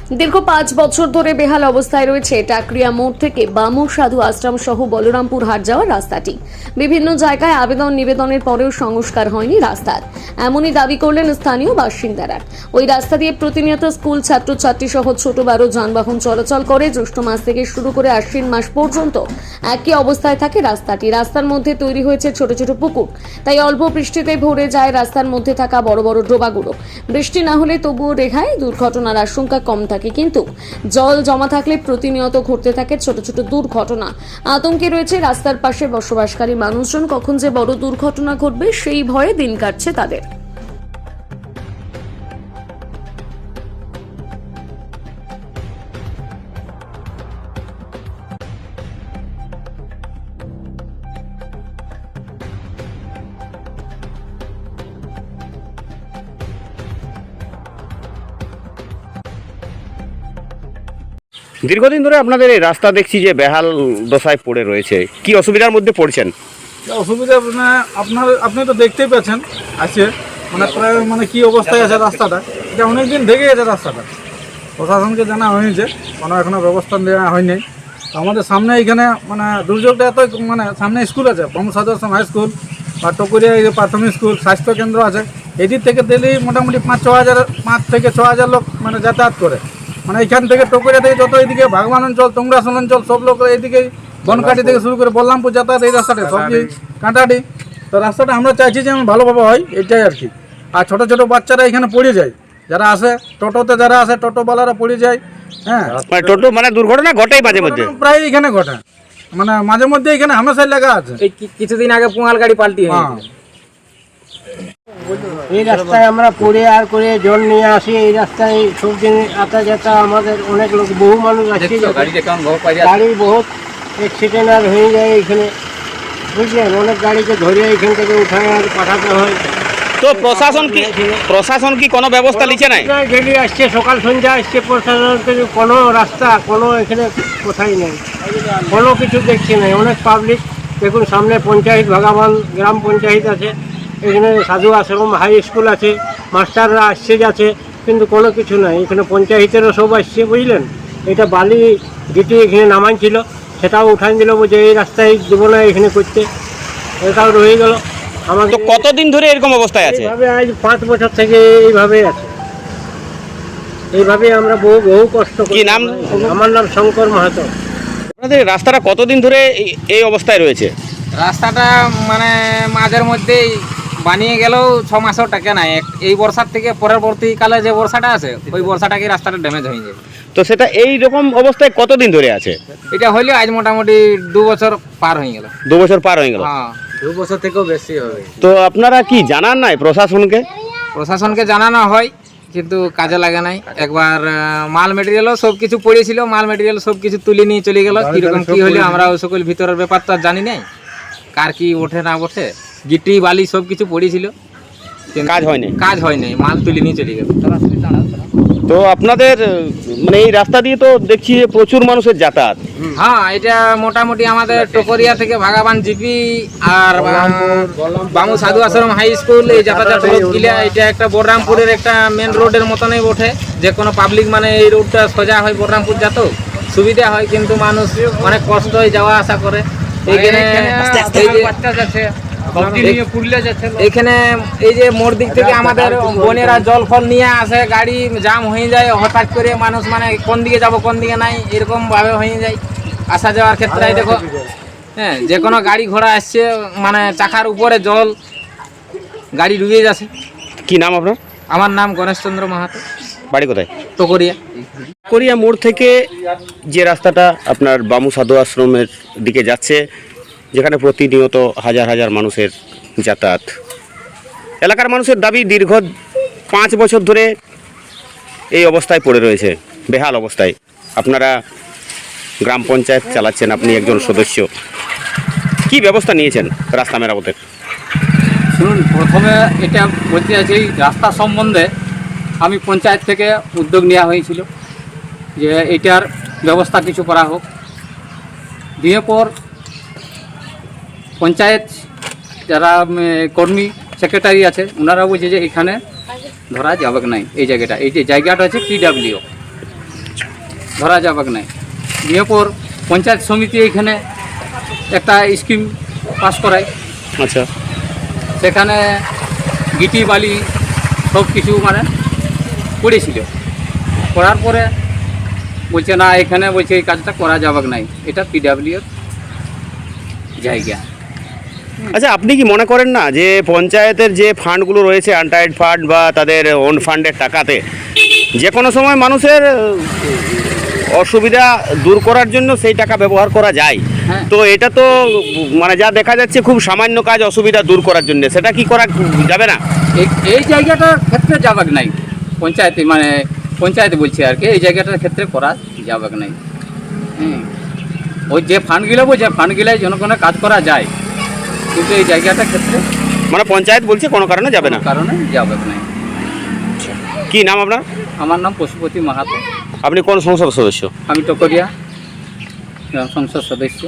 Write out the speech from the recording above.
দীর্ঘ 5 বছর ধরে বেহাল অবস্থায় রয়েছে টাকরিয়া মোড় থেকে বামু সাধু আশ্রম সহ বলরামপুর হাট যাওয়ার রাস্তাটি। বিভিন্ন জায়গায় আবেদন নিবেদনের পরেও সংস্কার হয়নি রাস্তার, এমনই দাবি করলেন স্থানীয় বাসিন্দারা। ওই রাস্তা দিয়ে প্রতিনিয়ত স্কুল ছাত্রছাত্রী সহ ছোট বড় যানবাহন চলাচল করে। জ্যৈষ্ঠ মাস থেকে শুরু করে আশ্বিন মাস পর্যন্ত একই অবস্থায় থাকে রাস্তাটি। রাস্তার মধ্যে তৈরি হয়েছে ছোট ছোট পুকুর, তাই অল্প বৃষ্টিতে ভরে যায় রাস্তার মধ্যে থাকা বড় বড় ডোবাগুলো। বৃষ্টি না হলে তবুও রেহাই, দুর্ঘটনার আশঙ্কা কম থাকে, কিন্তু জল জমা থাকলে প্রতিনিয়ত ঘটতে থাকে ছোট ছোট দুর্ঘটনা। আতঙ্কে রয়েছে রাস্তার পাশে বসবাসকারী মানুষজন, কখন যে বড় দুর্ঘটনা ঘটবে সেই ভয়ে দিন কাটছে তাদের। দীর্ঘদিন ধরে আপনাদের এই রাস্তা দেখছি যে বেহাল দশায় পড়ে রয়েছে, কি অসুবিধার মধ্যে পড়ছেন? অসুবিধা আপনি তো দেখতেই পাচ্ছেন আছে প্রায় কি অবস্থায় আছে রাস্তাটা। এটা অনেকদিন থেকে গেছে রাস্তাটা, প্রশাসনকে জানা হয়েছে, কোনো এখনো ব্যবস্থা দেওয়া হয়নি। তো আমাদের সামনে এইখানে দুর্যোগটা এত সামনে স্কুল আছে, বামু সাধু আশ্রম হাই স্কুল বা টকুরিয়া প্রাথমিক স্কুল, স্বাস্থ্য কেন্দ্র আছে। এদিক থেকে ডেলি মোটামুটি 5 থেকে 6 হাজার লোক যাতায়াত করে। এখান থেকে টকুরিয়া থেকে যত এইদিকে ভাগবান অঞ্চল, টুংরাসন অঞ্চল, সব লোক এইদিকে বনকাটি থেকে শুরু করে বলরামপুর যাতায়াত এই রাস্তাটা সবজি কাঁটাটি। তো রাস্তাটা আমরা চাইছি যে ভালোভাবে হয়, এটাই আর কি। আর ছোট ছোট বাচ্চারা এখানে পড়ে যায়, যারা আসে টোটোতে, যারা আসে টোটোওয়ালারা পড়ে যায়। হ্যাঁ, টোটো দুর্ঘটনা ঘটেই মাঝে মধ্যে, প্রায় এখানে ঘটে, মাঝে মধ্যে এখানে হামেশাই লেখা আছে। কিছুদিন আগে পুঙাল গাড়ি পাল্টি এই রাস্তায় আমরা পড়ে আর করে জল নিয়ে আসি। এই রাস্তায় সব দিন আতা যাতা আমাদের অনেক লোক, বহু মানুষ আসছে, গাড়ি বহুত অ্যাক্সিডেন্ট আর হয়ে যায় এখানে, বুঝলেন। অনেক গাড়িকে ধরে এখান থেকে উঠায় আর পাঠাতে হয়। তো প্রশাসন কি কোনো ব্যবস্থা নিচ্ছে না? ডেলি আসছে, সকাল সন্ধ্যা আসছে প্রশাসন, কিন্তু কোনো রাস্তা কোনো এখানে কোথায় নেই, কোনো কিছু দেখছি না। অনেক পাবলিক দেখুন, সামনে পঞ্চায়েত ভাগাবান গ্রাম পঞ্চায়েত আছে, এখানে সাধু আশ্রম হাই স্কুল আছে, মাস্টাররা আসছে যাচ্ছে, কিন্তু কোনো কিছু নাই। এখানে পঞ্চায়েতেরও সব আসছে, বুঝলেন। এটা বালি গিটি এখানে নামাই ছিল, সেটাও উঠাই দিল, যে এই রাস্তায় দেবো না এখানে করতে, এটাও রয়ে গেল। আমাদের কতদিন ধরে এরকম অবস্থায় আছে? এইভাবে আজ 5 বছর থেকে এইভাবে আছে, এইভাবে আমরা বহু কষ্ট করি। কি নাম? আমার নাম শঙ্কর মাহাতো। আপনাদের রাস্তাটা কতদিন ধরে এই অবস্থায় রয়েছে? রাস্তাটা মাঝের মধ্যেই বানিয়ে গেলেও 6 মাসও টাকা নাই। এই বর্ষার থেকে পরবর্তীকালে যে বর্ষাটা আছে, ওই বর্ষাটাকে রাস্তাটা ড্যামেজ হয়ে যায়। তো সেটা এই রকম অবস্থায় কতদিন ধরে আছে? এটা হইলে আজ মোটামুটি 2 বছর পার হয়ে গেল। 2 বছর পার হয়ে গেল? হ্যাঁ, 2 বছর থেকেও বেশি হবে। তো আপনারা কি জানান নাই প্রশাসনকে? জানানো হয়, কিন্তু কাজে লাগে নাই। একবার মাল মেটেরিয়ালও সব কিছু পড়েছিল, মাল মেটেরিয়াল সব কিছু তুলে নিয়ে চলে গেল। কিরকম কি হলে আমরা ওই সকল ভিতরের ব্যাপার তো আর জানি নাই, কার কি ওঠে না ওঠে। গিটি বালি সব কিছু পড়েছিল, কাজ হয় নাই, মাল তুলে নিয়ে চলে গেল। তো আপনাদের এই রাস্তা দিয়ে তো দেখছি প্রচুর মানুষের যাতায়াত। হ্যাঁ, এটা মোটামুটি আমাদের টকরিয়া থেকে ভাগাবান জিপি আর বামু সাধু আশ্রম হাই স্কুল এই যাতায়াত গিলা, এটা একটা বলরামপুরের একটা মেন রোডের মতনই ওঠে। যে কোনো পাবলিক এই রোডটা সোজা হয় বলরামপুর যেত সুবিধা হয়, কিন্তু মানুষ অনেক কষ্ট হয়ে যাওয়া আসা করে। এখানে এখানে এই যে মোড় দিক থেকে আমাদের বোনেরা জল ফল নিয়ে আসে, গাড়ি জাম হয়ে যায় হঠাৎ করে। মানুষ কোন দিকে যাব কোন দিকে নাই এরকম ভাবে হয়ে যায় আসা যাওয়ার ক্ষেত্রে। দেখো, হ্যাঁ, যে কোনো গাড়ি ঘোড়া আসছে চাকার উপরে জল, গাড়ি ডুবে যাচ্ছে। কি নাম আপনার? আমার নাম গণেশচন্দ্র মাহাতো। বাড়ি কোথায়? টকরিয়া মোড় থেকে যে রাস্তাটা আপনার বামু সাধু আশ্রমের দিকে যাচ্ছে, যেখানে প্রতিনিয়ত হাজার হাজার মানুষের যাতায়াত, এলাকার মানুষের দাবি দীর্ঘ 5 বছর ধরে এই অবস্থায় পড়ে রয়েছে, বেহাল অবস্থায়। আপনারা গ্রাম পঞ্চায়েত চালাচ্ছেন, আপনি একজন সদস্য, কি ব্যবস্থা নিয়েছেন রাস্তা মেরামতের? শুনুন, প্রথমে এটা বলতে চাইছি, রাস্তা সম্বন্ধে আমি পঞ্চায়েত থেকে উদ্যোগ নেওয়া হয়েছিল যে এটার ব্যবস্থা কিছু করা হোক। দিয়ে পর পঞ্চায়েত যারা কর্মী সেক্রেটারি আছে, ওনারা বলছে যে এখানে ধরা যাবে নাই। এই জায়গাটা, এই যে জায়গাটা আছে PWO, ধরা যাবে নাই। দিয়ে পর পঞ্চায়েত সমিতি এখানে একটা স্কিম পাস করায়, আচ্ছা, সেখানে গিটি বালি সব কিছু মানে করেছিল। করার পরে বলছে না, এখানে বলছে এই কাজটা করা যাবে নাই, এটা পিডাব্লিউর জায়গা। আচ্ছা, আপনি কি মনে করেন না যে পঞ্চায়েতের যে ফান্ডগুলো রয়েছে, আনটাইড ফান্ড বা তাদের ওন ফান্ডের টাকাতে যে কোনো সময় মানুষের অসুবিধা দূর করার জন্য সেই টাকা ব্যবহার করা যায়? হ্যাঁ। তো এটা তো মানে যা দেখা যাচ্ছে খুব সামান্য কাজ অসুবিধা দূর করার জন্য, সেটা কি করা যাবে না? এই জায়গাটার ক্ষেত্রে যাবে নাই, পঞ্চায়েতে মানে পঞ্চায়েতে বলছে আর কি, এই জায়গাটার ক্ষেত্রে করা যাবে নাই। ওই যে ফান্ডগুলো যে ফান্ডগুলাই জনগণের কাজ করা যায়, কিন্তু এই জায়গাটার ক্ষেত্রে মানে পঞ্চায়েত বলছে কোনো কারণে যাবে না। কোনো কারণে যাবে নাই। কি নাম আপনার? আমার নাম পশুপতি মাহাতো, আপনি কোন সংসদ সদস্য? আমি টকরিয়া গ্রাম সংসদ সদস্য।